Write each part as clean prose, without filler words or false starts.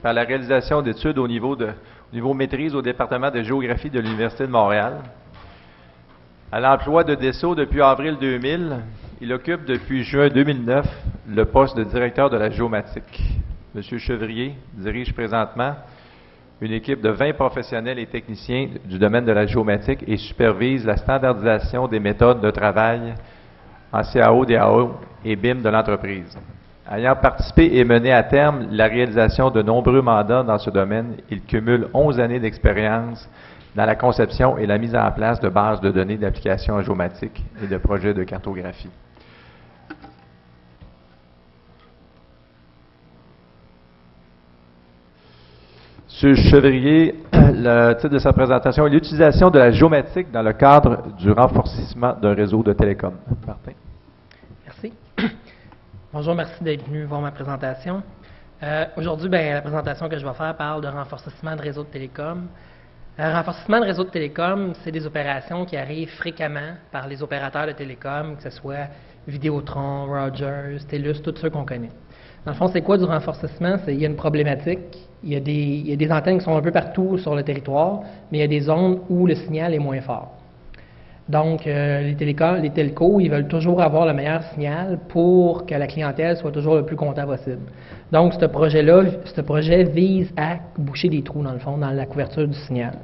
Par la réalisation d'études au niveau maîtrise au département de géographie de l'Université de Montréal. À l'emploi de Dessau depuis avril 2000, il occupe depuis juin 2009 le poste de directeur de la géomatique. M. Chevrier dirige présentement une équipe de 20 professionnels et techniciens du domaine de la géomatique et supervise la standardisation des méthodes de travail en CAO, DAO et BIM de l'entreprise. Ayant participé et mené à terme la réalisation de nombreux mandats dans ce domaine, il cumule 11 années d'expérience dans la conception et la mise en place de bases de données d'applications géomatiques et de projets de cartographie. Monsieur Chevrier, le titre de sa présentation est l'utilisation de la géomatique dans le cadre du renforcement d'un réseau de télécom. Martin. Merci. Bonjour, merci d'être venu voir ma présentation. Aujourd'hui, la présentation que je vais faire parle de renforcement de réseau de télécom. Renforcement de réseau de télécom, c'est des opérations qui arrivent fréquemment par les opérateurs de télécom, que ce soit Vidéotron, Rogers, TELUS, tous ceux qu'on connaît. Dans le fond, c'est quoi du renforcement? Il y a une problématique, il y a des antennes qui sont un peu partout sur le territoire, mais il y a des zones où le signal est moins fort. Donc, les telcos, ils veulent toujours avoir le meilleur signal pour que la clientèle soit toujours le plus content possible. Donc, ce projet vise à boucher des trous, dans le fond, dans la couverture du signal.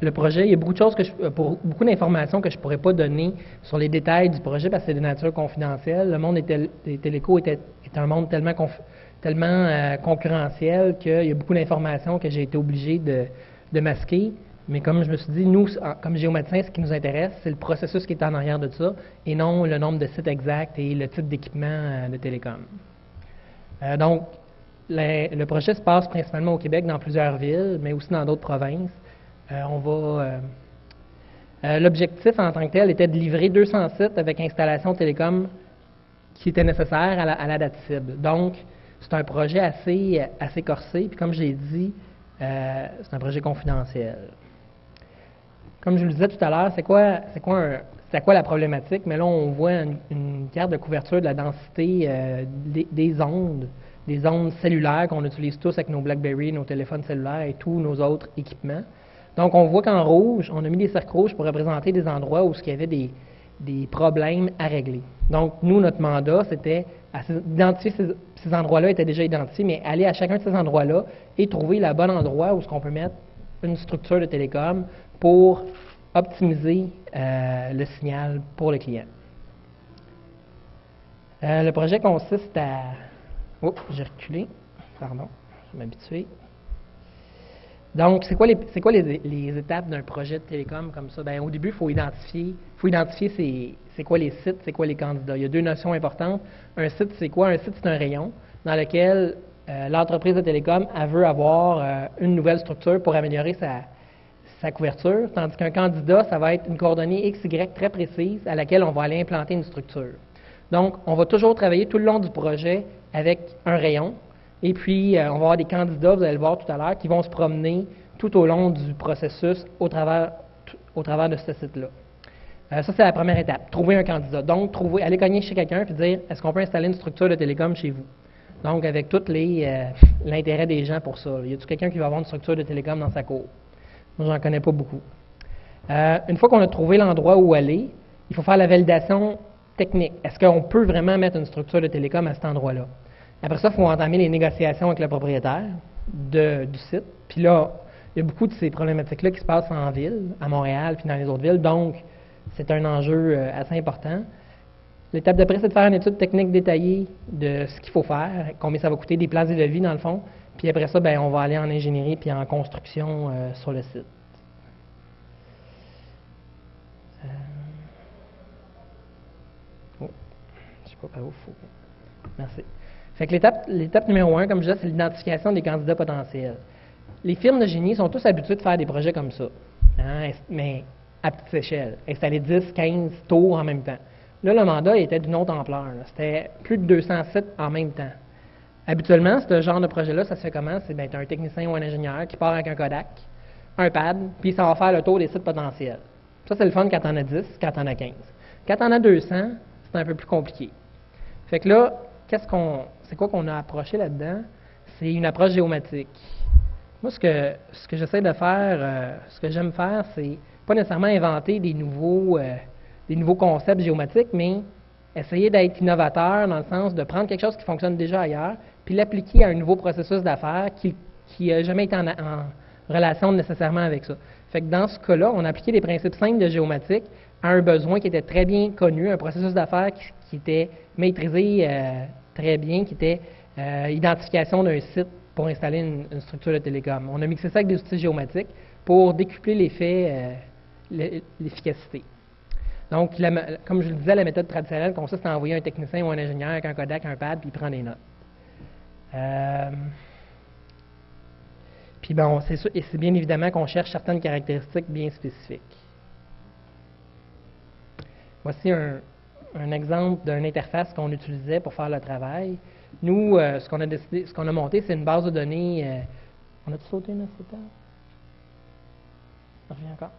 Le projet, il y a beaucoup de choses beaucoup d'informations que je ne pourrais pas donner sur les détails du projet parce que c'est de nature confidentielle. Le monde des télécos est un monde tellement concurrentiel qu'il y a beaucoup d'informations que j'ai été obligé de masquer. Mais comme je me suis dit, nous, comme géomaticiens, ce qui nous intéresse, c'est le processus qui est en arrière de ça et non le nombre de sites exacts et le type d'équipement de télécom. Donc, le projet se passe principalement au Québec, dans plusieurs villes, mais aussi dans d'autres provinces. L'objectif en tant que tel était de livrer 200 sites avec installation télécom qui était nécessaire à la date cible. Donc, c'est un projet assez corsé, puis comme je l'ai dit, c'est un projet confidentiel. Comme je vous le disais tout à l'heure, c'est quoi la problématique? Mais là, on voit une carte de couverture de la densité des ondes cellulaires qu'on utilise tous avec nos BlackBerry, nos téléphones cellulaires et tous nos autres équipements. Donc, on voit qu'en rouge, on a mis des cercles rouges pour représenter des endroits où il y avait des problèmes à régler. Donc, nous, notre mandat, c'était d'identifier ces endroits-là étaient déjà identifiés, mais aller à chacun de ces endroits-là et trouver le bon endroit où on peut mettre une structure de télécom pour optimiser le signal pour le client. Le projet consiste à... Oups, j'ai reculé. Pardon, je vais m'habituer. Donc, c'est quoi les étapes d'un projet de télécom comme ça? Au début, il faut identifier c'est quoi les sites, c'est quoi les candidats. Il y a deux notions importantes. Un site, c'est quoi? Un site, c'est un rayon dans lequel l'entreprise de télécom elle veut avoir une nouvelle structure pour améliorer sa couverture, tandis qu'un candidat, ça va être une coordonnée X, Y très précise à laquelle on va aller implanter une structure. Donc, on va toujours travailler tout le long du projet avec un rayon. Et puis, on va avoir des candidats, vous allez le voir tout à l'heure, qui vont se promener tout au long du processus au travers de ce site-là. Ça, c'est la première étape, trouver un candidat. Donc, aller cogner chez quelqu'un et dire, est-ce qu'on peut installer une structure de télécom chez vous? Donc, avec tout l'intérêt des gens pour ça. Y a-t-il quelqu'un qui va avoir une structure de télécom dans sa cour? Moi, j'en connais pas beaucoup. Une fois qu'on a trouvé l'endroit où aller, il faut faire la validation technique. Est-ce qu'on peut vraiment mettre une structure de télécom à cet endroit-là? Après ça, il faut entamer les négociations avec le propriétaire du site. Puis là, il y a beaucoup de ces problématiques-là qui se passent en ville, à Montréal, puis dans les autres villes. Donc, c'est un enjeu assez important. L'étape d'après, c'est de faire une étude technique détaillée de ce qu'il faut faire, combien ça va coûter, des plans de vie dans le fond. Puis après ça, on va aller en ingénierie puis en construction sur le site. Je ne sais pas par où il faut. Merci. Fait que l'étape numéro 1, comme je disais, c'est l'identification des candidats potentiels. Les firmes de génie sont tous habitués de faire des projets comme ça, mais à petite échelle, installer 10, 15 tours en même temps. Là, le mandat était d'une autre ampleur. C'était plus de 200 sites en même temps. Habituellement, ce genre de projet-là, ça se fait comment? C'est tu as un technicien ou un ingénieur qui part avec un Kodak, un pad, puis ça va faire le tour des sites potentiels. Ça, c'est le fun quand tu en as 10, quand tu en as 15. Quand tu en as 200, c'est un peu plus compliqué. Fait que là, c'est quoi qu'on a approché là-dedans? C'est une approche géomatique. Moi, ce que j'essaie de faire, ce que j'aime faire, c'est pas nécessairement inventer des nouveaux concepts géomatiques, mais essayer d'être innovateur dans le sens de prendre quelque chose qui fonctionne déjà ailleurs, puis l'appliquer à un nouveau processus d'affaires qui n'a jamais été en relation nécessairement avec ça. Fait que dans ce cas-là, on a appliqué des principes simples de géomatique à un besoin qui était très bien connu, un processus d'affaires qui était maîtrisé très bien, qui était identification d'un site pour installer une structure de télécom. On a mixé ça avec des outils géomatiques pour décupler l'effet, l'efficacité. Donc, comme je le disais, la méthode traditionnelle consiste à envoyer un technicien ou un ingénieur avec un Kodak, un pad, puis il prend des notes. Puis bon, c'est sûr, et c'est bien évidemment qu'on cherche certaines caractéristiques bien spécifiques. Voici un exemple d'une interface qu'on utilisait pour faire le travail. Nous, ce qu'on a monté, c'est une base de données. On a-tu sauté une cette étape? On revient encore.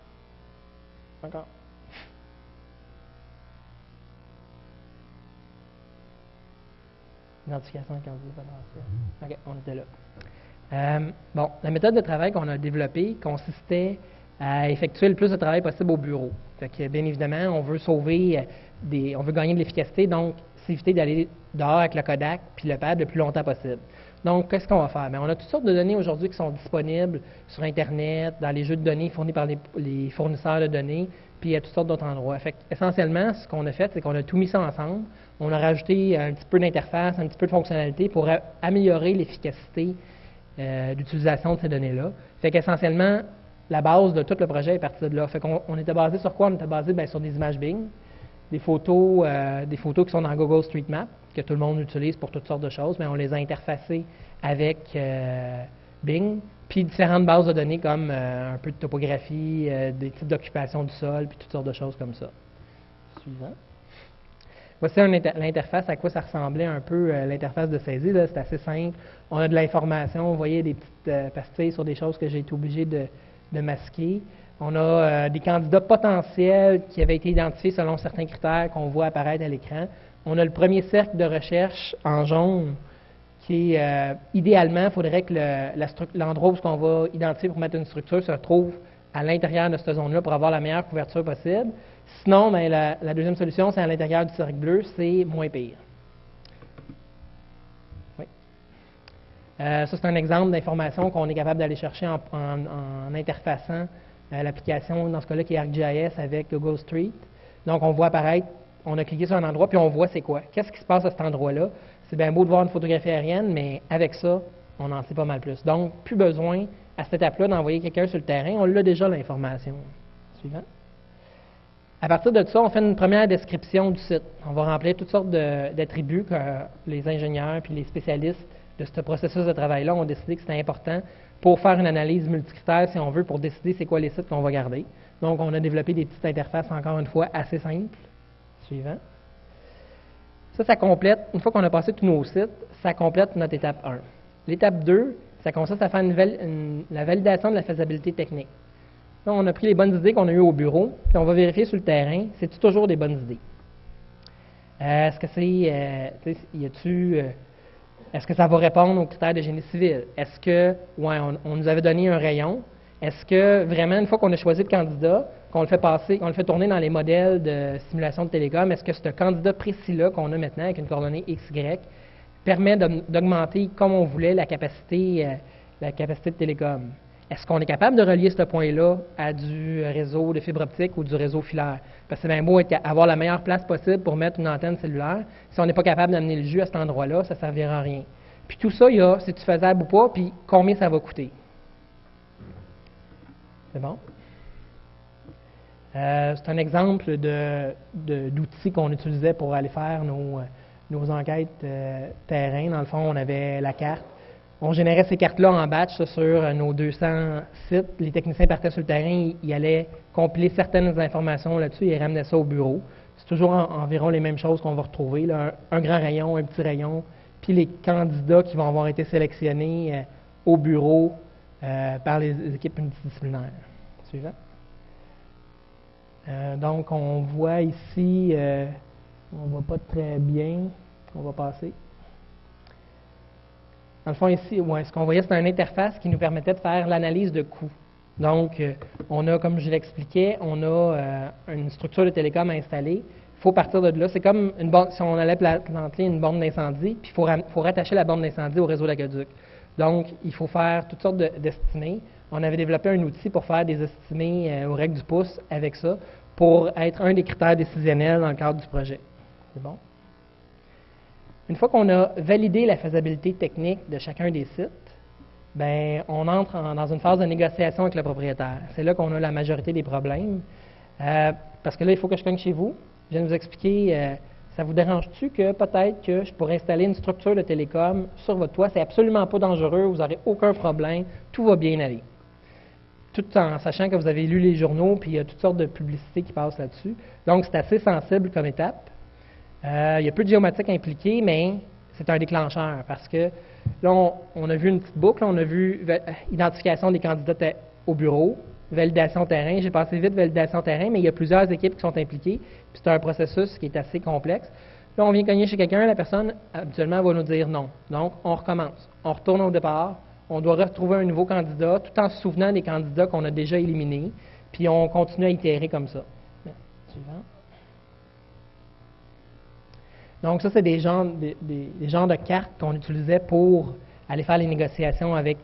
Encore. Identification de candidat potentiel. OK, on était là. Bon, la méthode de travail qu'on a développée consistait à effectuer le plus de travail possible au bureau. Fait que, bien évidemment, on veut on veut gagner de l'efficacité, donc s'éviter d'aller dehors avec le Kodak puis le pad le plus longtemps possible. Donc, qu'est-ce qu'on va faire? Bien, on a toutes sortes de données aujourd'hui qui sont disponibles sur Internet, dans les jeux de données fournis par les fournisseurs de données, puis à toutes sortes d'autres endroits. Fait essentiellement, ce qu'on a fait, c'est qu'on a tout mis ça ensemble. On a rajouté un petit peu d'interface, un petit peu de fonctionnalité pour améliorer l'efficacité d'utilisation de ces données-là. Fait qu'essentiellement, la base de tout le projet est partie de là. Fait qu'on était basé sur quoi? On était basé sur des images Bing, des photos qui sont dans Google Street Map, que tout le monde utilise pour toutes sortes de choses, mais on les a interfacées avec Bing, puis différentes bases de données comme un peu de topographie, des types d'occupation du sol, puis toutes sortes de choses comme ça. Suivant. Voici l'interface, à quoi ça ressemblait un peu l'interface de saisie. C'est assez simple. On a de l'information. Vous voyez des petites pastilles sur des choses que j'ai été obligé de masquer. On a des candidats potentiels qui avaient été identifiés selon certains critères qu'on voit apparaître à l'écran. On a le premier cercle de recherche en jaune qui est, idéalement, il faudrait que l'endroit où on va identifier pour mettre une structure se trouve à l'intérieur de cette zone-là pour avoir la meilleure couverture possible. Sinon, ben, la deuxième solution, c'est à l'intérieur du cercle bleu, c'est moins pire. Oui. Ça, c'est un exemple d'information qu'on est capable d'aller chercher en interfaçant l'application, dans ce cas-là, qui est ArcGIS avec Google Street. Donc, on voit apparaître, on a cliqué sur un endroit, puis on voit c'est quoi. Qu'est-ce qui se passe à cet endroit-là? C'est bien beau de voir une photographie aérienne, mais avec ça, on en sait pas mal plus. Donc, plus besoin, à cette étape-là, d'envoyer quelqu'un sur le terrain. On l'a déjà, l'information. Suivant. À partir de ça, on fait une première description du site. On va remplir toutes sortes d'attributs que les ingénieurs puis les spécialistes de ce processus de travail-là ont décidé que c'était important pour faire une analyse multicritère, si on veut, pour décider c'est quoi les sites qu'on va garder. Donc, on a développé des petites interfaces, encore une fois, assez simples. Suivant. Ça complète, une fois qu'on a passé tous nos sites, ça complète notre étape 1. L'étape 2, ça consiste à faire la validation de la faisabilité technique. Là, on a pris les bonnes idées qu'on a eues au bureau, puis on va vérifier sur le terrain, c'est toujours des bonnes idées. Est-ce que est-ce que ça va répondre aux critères de génie civil? Est-ce que, on nous avait donné un rayon, est-ce que vraiment, une fois qu'on a choisi le candidat, qu'on le fait passer, qu'on le fait tourner dans les modèles de simulation de télécom, est-ce que ce candidat précis-là qu'on a maintenant avec une coordonnée XY permet d'augmenter, comme on voulait, la capacité de télécom? Est-ce qu'on est capable de relier ce point-là à du réseau de fibre optique ou du réseau filaire? Parce que c'est bien beau avoir la meilleure place possible pour mettre une antenne cellulaire. Si on n'est pas capable d'amener le jus à cet endroit-là, ça ne servira à rien. Puis tout ça, c'est-tu faisable ou pas, puis combien ça va coûter? C'est bon? C'est un exemple d'outils qu'on utilisait pour aller faire nos enquêtes terrain. Dans le fond, on avait la carte. On générait ces cartes-là en batch sur nos 200 sites. Les techniciens partaient sur le terrain, ils allaient compiler certaines informations là-dessus et ils ramenaient ça au bureau. C'est toujours environ les mêmes choses qu'on va retrouver, là, un grand rayon, un petit rayon, puis les candidats qui vont avoir été sélectionnés au bureau par les équipes multidisciplinaires. Suivant. Donc, on voit ici On ne voit pas très bien. On va passer. Dans le fond, ici, ce qu'on voyait, c'est une interface qui nous permettait de faire l'analyse de coûts. Donc, on a, comme je l'expliquais, on a une structure de télécom à installer. Il faut partir de là. C'est comme une borne, si on allait planter une borne d'incendie, puis il faut rattacher la borne d'incendie au réseau d'aqueduc. Donc, il faut faire toutes sortes d'estimés. On avait développé un outil pour faire des estimés aux règles du pouce avec ça, pour être un des critères décisionnels dans le cadre du projet. C'est bon? Une fois qu'on a validé la faisabilité technique de chacun des sites, ben, on entre dans une phase de négociation avec le propriétaire. C'est là qu'on a la majorité des problèmes. Parce que là, il faut que je cogne chez vous. Je viens de vous expliquer, ça vous dérange-tu que peut-être que je pourrais installer une structure de télécom sur votre toit? C'est absolument pas dangereux, vous n'aurez aucun problème, tout va bien aller. Tout en sachant que vous avez lu les journaux, puis il y a toutes sortes de publicités qui passent là-dessus. Donc, c'est assez sensible comme étape. Il y a peu de géomatique impliquée, mais c'est un déclencheur parce que là, on a vu une petite boucle, on a vu identification des candidats au bureau, validation terrain. J'ai passé vite validation terrain, mais il y a plusieurs équipes qui sont impliquées, puis c'est un processus qui est assez complexe. Là, on vient cogner chez quelqu'un, la personne, habituellement, va nous dire non. Donc, on recommence. On retourne au départ, on doit retrouver un nouveau candidat, tout en se souvenant des candidats qu'on a déjà éliminés, puis on continue à itérer comme ça. Suivant. Donc, ça, c'est des genres de cartes qu'on utilisait pour aller faire les négociations avec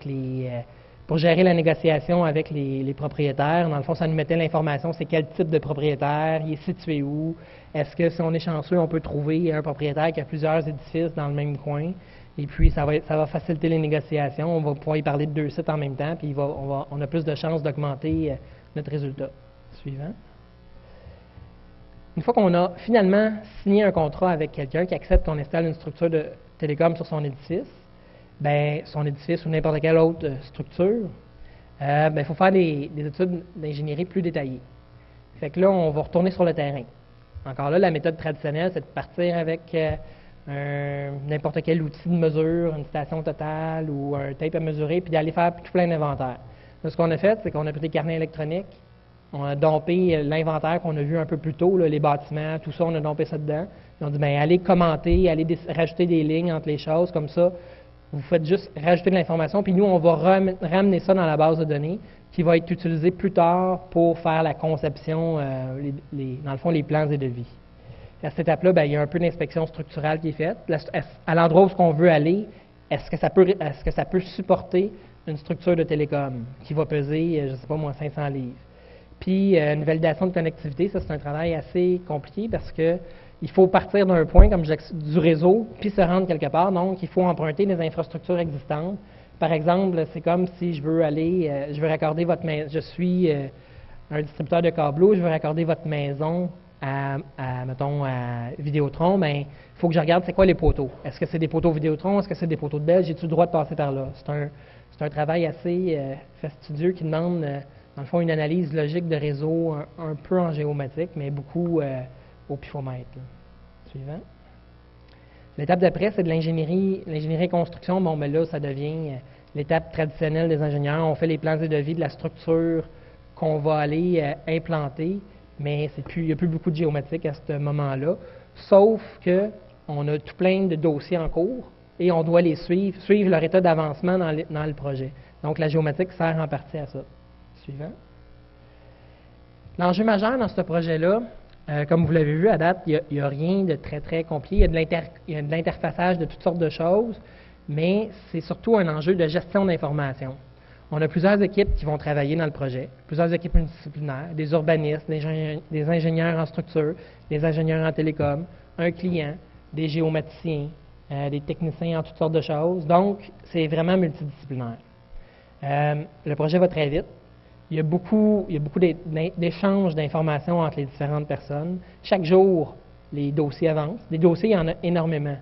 pour gérer la négociation avec les propriétaires. Dans le fond, ça nous mettait l'information, c'est quel type de propriétaire, il est situé où, est-ce que si on est chanceux, on peut trouver un propriétaire qui a plusieurs édifices dans le même coin. Et puis, ça va faciliter les négociations. On va pouvoir y parler de 2 sites en même temps, puis on a plus de chances d'augmenter notre résultat. Suivant. Une fois qu'on a finalement signé un contrat avec quelqu'un qui accepte qu'on installe une structure de télécom sur son édifice, son édifice ou n'importe quelle autre structure, il faut faire des études d'ingénierie plus détaillées. Fait que là, on va retourner sur le terrain. Encore là, la méthode traditionnelle, c'est de partir avec n'importe quel outil de mesure, une station totale ou un tape à mesurer, puis d'aller faire tout plein d'inventaires. Ce qu'on a fait, c'est qu'on a pris des carnets électroniques, on a dompé l'inventaire qu'on a vu un peu plus tôt, là, les bâtiments, tout ça, on a dompé ça dedans. Puis on dit, allez commenter, allez rajouter des lignes entre les choses, comme ça, vous faites juste rajouter de l'information, puis nous, on va ramener ça dans la base de données, qui va être utilisée plus tard pour faire la conception, dans le fond, les plans et devis. À cette étape-là, il y a un peu d'inspection structurelle qui est faite. À l'endroit où on veut aller, est-ce que ça peut supporter une structure de télécom qui va peser, je ne sais pas moi, 500 livres? Puis, une validation de connectivité, ça, c'est un travail assez compliqué parce que il faut partir d'un point, comme du réseau, puis se rendre quelque part. Donc, il faut emprunter des infrastructures existantes. Par exemple, c'est comme si je veux raccorder votre maison. Je suis un distributeur de câbleaux, je veux raccorder votre maison mettons, à Vidéotron. Il faut que je regarde c'est quoi les poteaux. Est-ce que c'est des poteaux Vidéotron? Est-ce que c'est des poteaux de Bell? J'ai-tu le droit de passer par là? C'est un travail assez fastidieux qui demande, dans le fond, une analyse logique de réseau un peu en géomatique, mais beaucoup au pifomètre. Suivant. L'étape d'après, c'est de l'ingénierie construction. Là, ça devient l'étape traditionnelle des ingénieurs. On fait les plans et devis de la structure qu'on va aller implanter, mais il n'y a plus beaucoup de géomatique à ce moment-là, sauf qu'on a tout plein de dossiers en cours et on doit les suivre leur état d'avancement dans le projet. Donc, la géomatique sert en partie à ça. Suivant. L'enjeu majeur dans ce projet-là, comme vous l'avez vu à date, il n'y a rien de très, très compliqué. Il y a de l'interfaçage de toutes sortes de choses, mais c'est surtout un enjeu de gestion d'information. On a plusieurs équipes qui vont travailler dans le projet, plusieurs équipes multidisciplinaires, des urbanistes, des ingénieurs en structure, des ingénieurs en télécom, un client, des géomaticiens, des techniciens en toutes sortes de choses. Donc, c'est vraiment multidisciplinaire. Le projet va très vite. Il y a beaucoup d'échanges d'informations entre les différentes personnes. Chaque jour, les dossiers avancent. Des dossiers, il y en a énormément.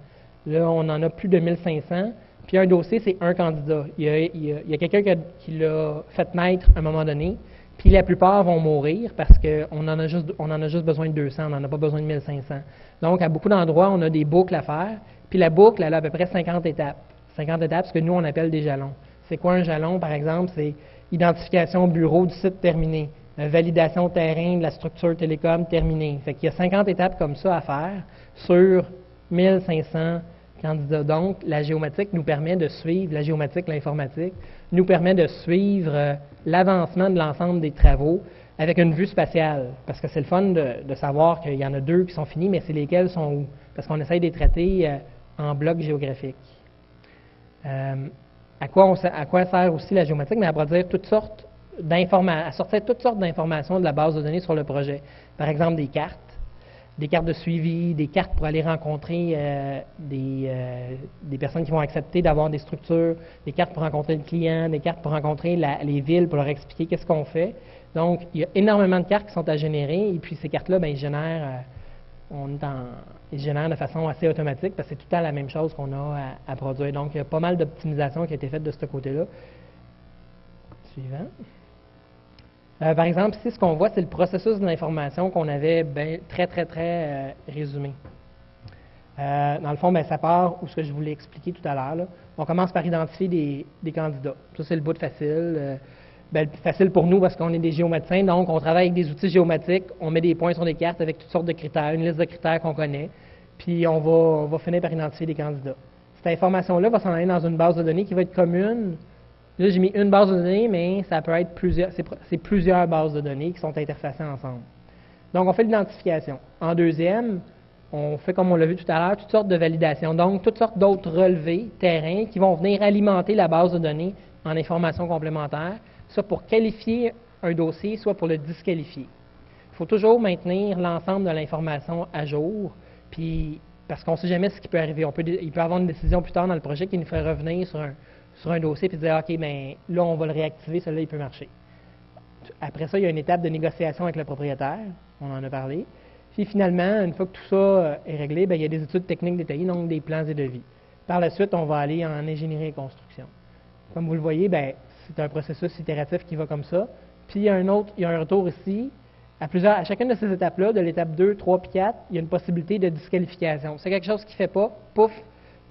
Là, on en a plus de 1500. Puis un dossier, c'est un candidat. Il y a quelqu'un qui l'a fait naître à un moment donné. Puis la plupart vont mourir parce qu'on en a juste besoin de 200. On n'en a pas besoin de 1500. Donc, à beaucoup d'endroits, on a des boucles à faire. Puis la boucle, elle a à peu près 50 étapes. 50 étapes, ce que nous, on appelle des jalons. C'est quoi un jalon, par exemple? C'est identification bureau du site terminé. validation terrain de la structure télécom terminée. Fait qu'il y a 50 étapes comme ça à faire sur 1500 candidats. Donc, la géomatique nous permet de suivre, la géomatique, l'informatique, nous permet de suivre l'avancement de l'ensemble des travaux avec une vue spatiale. Parce que c'est le fun de savoir qu'il y en a 2 qui sont finis, mais c'est lesquels sont où? Parce qu'on essaye de les traiter en blocs géographiques. À quoi sert aussi la géomatique? Mais elle va dire toutes sortes à sortir toutes sortes d'informations de la base de données sur le projet. Par exemple, des cartes de suivi, des cartes pour aller rencontrer des personnes qui vont accepter d'avoir des structures, des cartes pour rencontrer le client, des cartes pour rencontrer les villes, pour leur expliquer qu'est-ce qu'on fait. Donc, il y a énormément de cartes qui sont à générer, et puis ces cartes-là, ben, ils génèrent de façon assez automatique, parce que c'est tout le temps la même chose qu'on a à produire. Donc, il y a pas mal d'optimisation qui a été faite de ce côté-là. Suivant. Par exemple, ici, ce qu'on voit, c'est le processus de l'information qu'on avait très résumé. Dans le fond, ça part où ce que je voulais expliquer tout à l'heure. On commence par identifier des candidats. Ça, c'est le bout de facile. Facile pour nous parce qu'on est des géomaticiens, donc on travaille avec des outils géomatiques, on met des points sur des cartes avec toutes sortes de critères, une liste de critères qu'on connaît, puis on va finir par identifier des candidats. Cette information-là va s'en aller dans une base de données qui va être commune. Là, j'ai mis une base de données, mais ça peut être plusieurs bases de données qui sont interfacées ensemble. Donc, on fait l'identification. En deuxième, on fait, comme on l'a vu tout à l'heure, toutes sortes de validations. Donc, toutes sortes d'autres relevés terrain qui vont venir alimenter la base de données en informations complémentaires, soit pour qualifier un dossier, soit pour le disqualifier. Il faut toujours maintenir l'ensemble de l'information à jour, puis parce qu'on ne sait jamais ce qui peut arriver. Il peut y avoir une décision plus tard dans le projet qui nous fait revenir sur un dossier et dire, OK, bien là, on va le réactiver, celui-là, il peut marcher. Après ça, il y a une étape de négociation avec le propriétaire, on en a parlé. Puis finalement, une fois que tout ça est réglé, bien, il y a des études techniques détaillées, donc des plans et devis. Par la suite, on va aller en ingénierie et construction. Comme vous le voyez, bien, c'est un processus itératif qui va comme ça. Puis il y a un retour ici. À chacune de ces étapes-là, de l'étape 2, 3 puis 4, il y a une possibilité de disqualification. C'est quelque chose qui ne fait pas, pouf,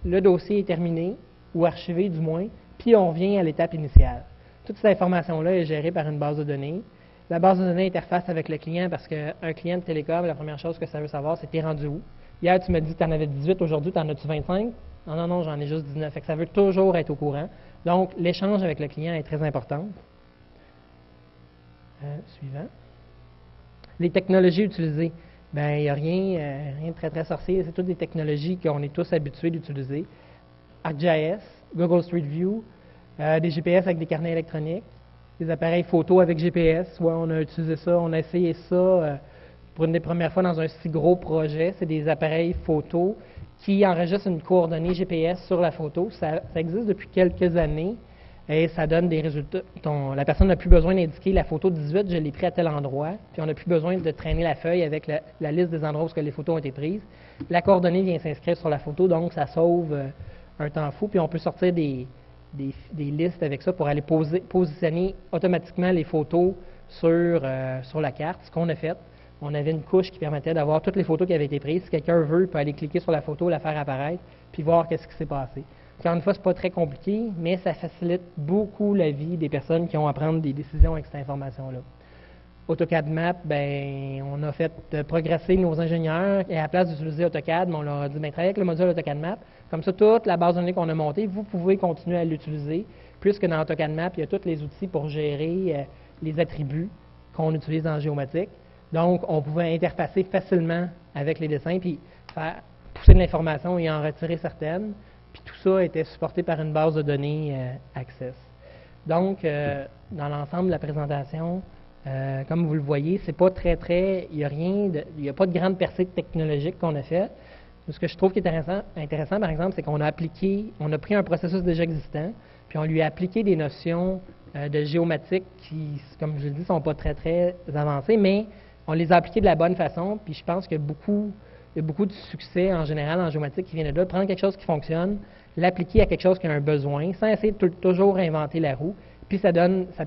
le dossier est terminé, ou archivé du moins, puis on revient à l'étape initiale. Toute cette information-là est gérée par une base de données. La base de données interface avec le client parce qu'un client de télécom, la première chose que ça veut savoir, c'est t'es rendu où. Hier, tu m'as dit que tu en avais 18, aujourd'hui, tu en as-tu 25? Non, j'en ai juste 19. Fait que ça veut toujours être au courant. Donc, l'échange avec le client est très important. Suivant. Les technologies utilisées. Bien, il n'y a rien de très sorcier. C'est toutes des technologies qu'on est tous habitués d'utiliser. ArcGIS, Google Street View, des GPS avec des carnets électroniques, des appareils photo avec GPS. Ouais, on a utilisé ça, on a essayé ça pour une des premières fois dans un si gros projet. C'est des appareils photo qui enregistrent une coordonnée GPS sur la photo. Ça existe depuis quelques années et ça donne des résultats. La personne n'a plus besoin d'indiquer la photo 18, je l'ai pris à tel endroit, puis on n'a plus besoin de traîner la feuille avec la liste des endroits où les photos ont été prises. La coordonnée vient s'inscrire sur la photo, donc ça sauve un temps fou, puis on peut sortir des listes avec ça pour aller positionner automatiquement les photos sur la carte. Ce qu'on a fait, on avait une couche qui permettait d'avoir toutes les photos qui avaient été prises. Si quelqu'un veut, il peut aller cliquer sur la photo, la faire apparaître, puis voir qu'est-ce qui s'est passé. Encore une fois, ce n'est pas très compliqué, mais ça facilite beaucoup la vie des personnes qui ont à prendre des décisions avec cette information-là. AutoCAD Map, ben, on a fait progresser nos ingénieurs et à la place d'utiliser AutoCAD, on leur a dit, ben, travaillez avec le module AutoCAD Map. Comme ça, toute la base de données qu'on a montée, vous pouvez continuer à l'utiliser, puisque dans AutoCAD Map, il y a tous les outils pour gérer les attributs qu'on utilise en géomatique. Donc, on pouvait interfacer facilement avec les dessins, puis faire pousser de l'information et en retirer certaines. Puis tout ça était supporté par une base de données Access. Donc, dans l'ensemble de la présentation, comme vous le voyez, c'est pas il n'y a pas de grande percée technologique qu'on a fait. Ce que je trouve qui est intéressant par exemple, c'est qu'on a pris un processus déjà existant, puis on lui a appliqué des notions de géomatique qui, comme je l'ai dit, ne sont pas très avancées, mais on les a appliquées de la bonne façon, puis je pense qu'il y a beaucoup de succès en général en géomatique qui vient de là, prendre quelque chose qui fonctionne, l'appliquer à quelque chose qui a un besoin, sans essayer de toujours inventer la roue, puis ça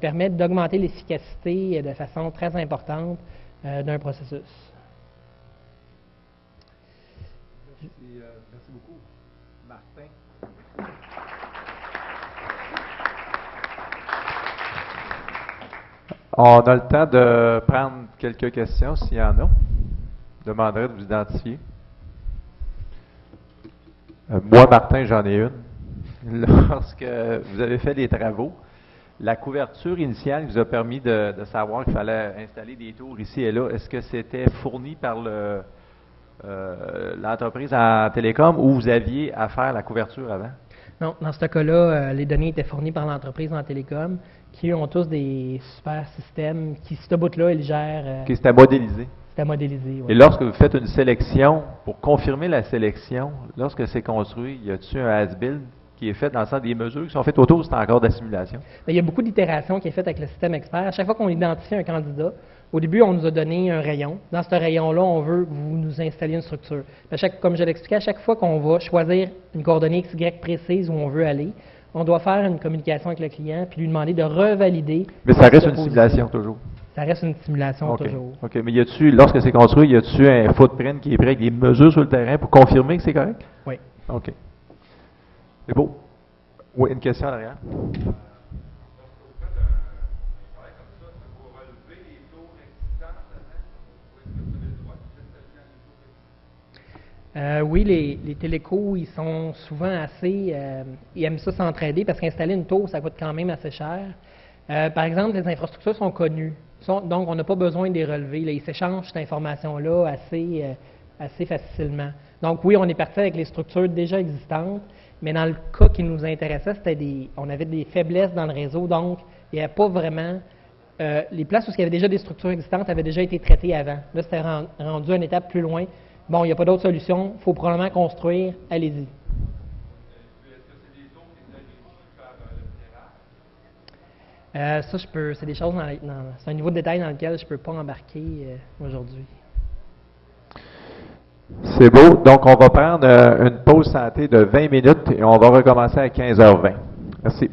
permet d'augmenter l'efficacité de façon très importante d'un processus. Merci beaucoup. Martin. On a le temps de prendre quelques questions s'il y en a. Je demanderai de vous identifier. Moi, Martin, j'en ai une. Lorsque vous avez fait des travaux, la couverture initiale vous a permis de savoir qu'il fallait installer des tours ici et là. Est-ce que c'était fourni par l'entreprise en télécom ou vous aviez à faire la couverture avant? Non, dans ce cas-là, les données étaient fournies par l'entreprise en télécom, qui ont tous des super systèmes, qui, ce bout-là, ils gèrent. C'était modélisé. C'était modélisé, oui. Et lorsque vous faites une sélection, pour confirmer la sélection, lorsque c'est construit, y a-t-il un as-build qui est fait dans le sens des mesures qui sont faites autour, c'est encore de la simulation? Il y a beaucoup d'itérations qui est faite avec le système expert. À chaque fois qu'on identifie un candidat, au début, on nous a donné un rayon. Dans ce rayon-là, on veut que vous nous installiez une structure. Comme je l'expliquais, à chaque fois qu'on va choisir une coordonnée X, Y précise où on veut aller, on doit faire une communication avec le client puis lui demander de revalider. Mais ça reste une simulation toujours. Ça reste une simulation Okay. toujours. OK. Mais lorsque c'est construit, y a-t-il un footprint qui est prêt avec des mesures sur le terrain pour confirmer que c'est correct? Oui. OK. C'est beau. Oui, une question en arrière. Oui, les télécos, ils sont souvent assez... ils aiment ça s'entraider parce qu'installer une tour, ça coûte quand même assez cher. Par exemple, les infrastructures sont connues. Donc, on n'a pas besoin de les relever. Là, ils s'échangent cette information-là assez facilement. Donc, oui, on est parti avec les structures déjà existantes, mais dans le cas qui nous intéressait, on avait des faiblesses dans le réseau, donc il n'y avait pas vraiment... les places où il y avait déjà des structures existantes avaient déjà été traitées avant. Là, c'était rendu une étape plus loin. Bon, il n'y a pas d'autre solution, il faut probablement construire, allez-y. Ça, c'est des choses c'est un niveau de détail dans lequel je ne peux pas embarquer aujourd'hui. C'est beau. Donc, on va prendre une pause santé de 20 minutes et on va recommencer à 15h20. Merci.